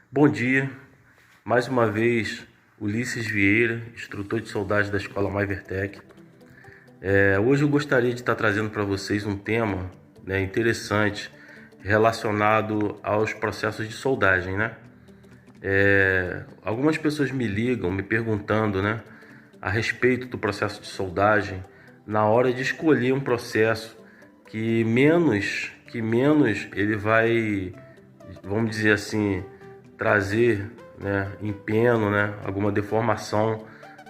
Bom dia, mais uma vez Ulisses Vieira, instrutor de soldagem da Escola Myvertec. Hoje eu gostaria de estar trazendo para vocês um tema, interessante relacionado aos processos de soldagem, Algumas pessoas me ligam me perguntando, a respeito do processo de soldagem na hora de escolher um processo que menos ele vai, vamos dizer assim, trazer, empenho, alguma deformação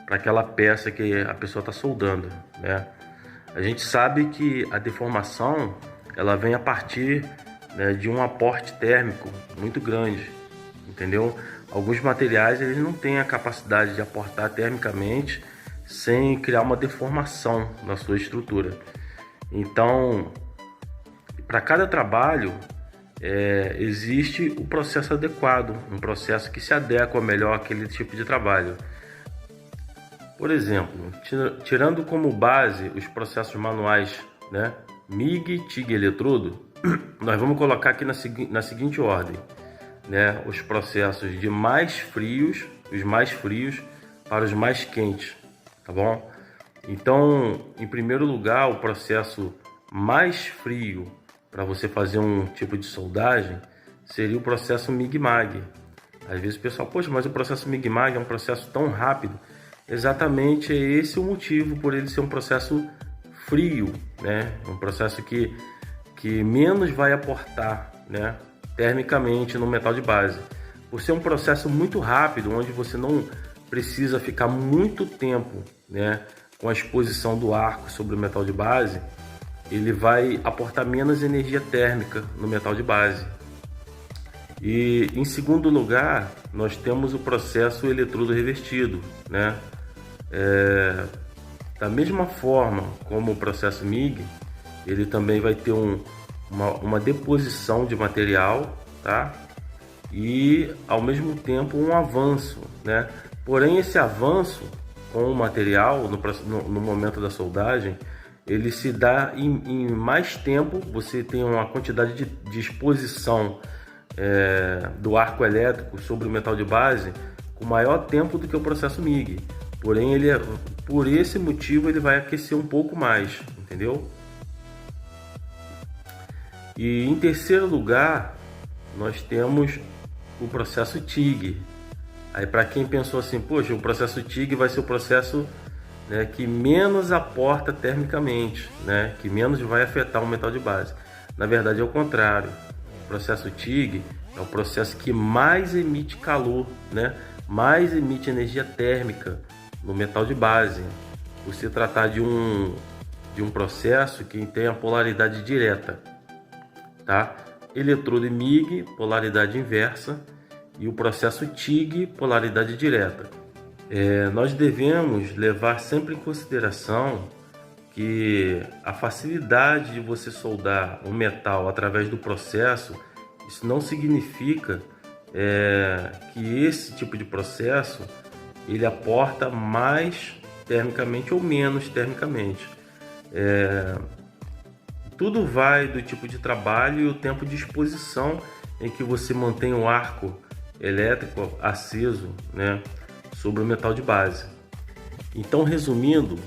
para aquela peça que a pessoa está soldando, A gente sabe que a deformação ela vem a partir, de um aporte térmico muito grande, entendeu? Alguns materiais eles não têm a capacidade de aportar termicamente sem criar uma deformação na sua estrutura. Então, para cada trabalho existe o processo adequado, um processo que se adequa melhor àquele tipo de trabalho. Por exemplo, tirando como base os processos manuais, MIG, TIG e eletrodo, nós vamos colocar aqui na seguinte ordem, os processos de mais frios, os mais frios para os mais quentes, tá bom? Então, em primeiro lugar, o processo mais frio para você fazer um tipo de soldagem seria o processo MIG-MAG. Às vezes o pessoal, poxa, mas o processo MIG-MAG é um processo tão rápido. Exatamente, é esse o motivo por ele ser um processo frio, um processo que menos vai aportar, termicamente no metal de base. Por ser um processo muito rápido, onde você não precisa ficar muito tempo, com a exposição do arco sobre o metal de base, ele vai aportar menos energia térmica no metal de base. E em segundo lugar, nós temos o processo eletrodo revestido, Da mesma forma como o processo MIG, ele também vai ter uma deposição de material, tá? E ao mesmo tempo um avanço, Porém, esse avanço com o material no momento da soldagem, ele se dá em mais tempo. Você tem uma quantidade de exposição do arco elétrico sobre o metal de base com maior tempo do que o processo MIG. Porém, por esse motivo ele vai aquecer um pouco mais, entendeu? E em terceiro lugar, nós temos o processo TIG. Aí, para quem pensou assim, poxa, o processo TIG vai ser o processo que menos aporta termicamente, que menos vai afetar o metal de base. Na verdade é o contrário. O processo TIG é o processo que mais emite calor, mais emite energia térmica no metal de base. Por se tratar de um processo que tem a polaridade direta, tá? Eletrodo e MIG, polaridade inversa, e o processo TIG, polaridade direta. Nós devemos levar sempre em consideração que a facilidade de você soldar um metal através do processo, isso não significa que esse tipo de processo ele aporta mais termicamente ou menos termicamente. Tudo vai do tipo de trabalho e o tempo de exposição em que você mantém o arco elétrico aceso, sobre o metal de base. Então, resumindo,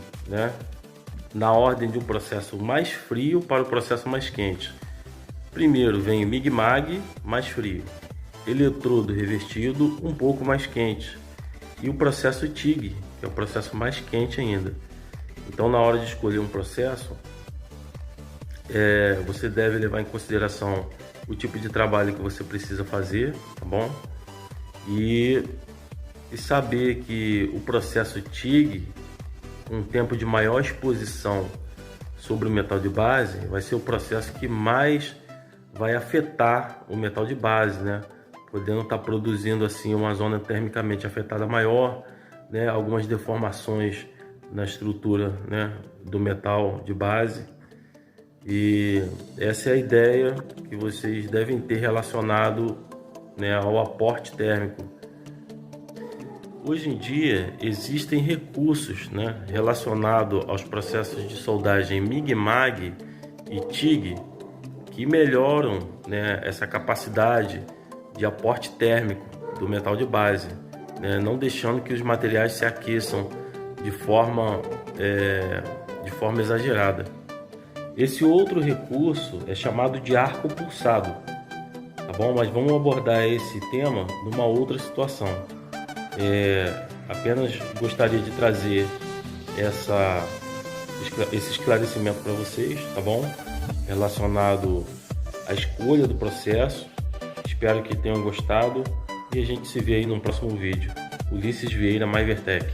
na ordem de um processo mais frio para o processo mais quente. Primeiro vem o MIG-MAG, mais frio. Eletrodo revestido, um pouco mais quente. E o processo TIG, que é o processo mais quente ainda. Então, na hora de escolher um processo, você deve levar em consideração o tipo de trabalho que você precisa fazer, tá bom? E saber que o processo TIG, com um tempo de maior exposição sobre o metal de base, vai ser o processo que mais vai afetar o metal de base, podendo estar produzindo assim uma zona termicamente afetada maior, algumas deformações na estrutura, do metal de base. E essa é a ideia que vocês devem ter relacionado, ao aporte térmico. Hoje em dia existem recursos, relacionados aos processos de soldagem MIG-MAG e TIG que melhoram, essa capacidade de aporte térmico do metal de base, né? Não deixando que os materiais se aqueçam de forma exagerada. Esse outro recurso é chamado de arco pulsado, tá bom? Mas vamos abordar esse tema numa outra situação. Apenas gostaria de trazer esse esclarecimento para vocês, tá bom? Relacionado à escolha do processo. Espero que tenham gostado e a gente se vê aí no próximo vídeo. Ulisses Vieira, MyVertec.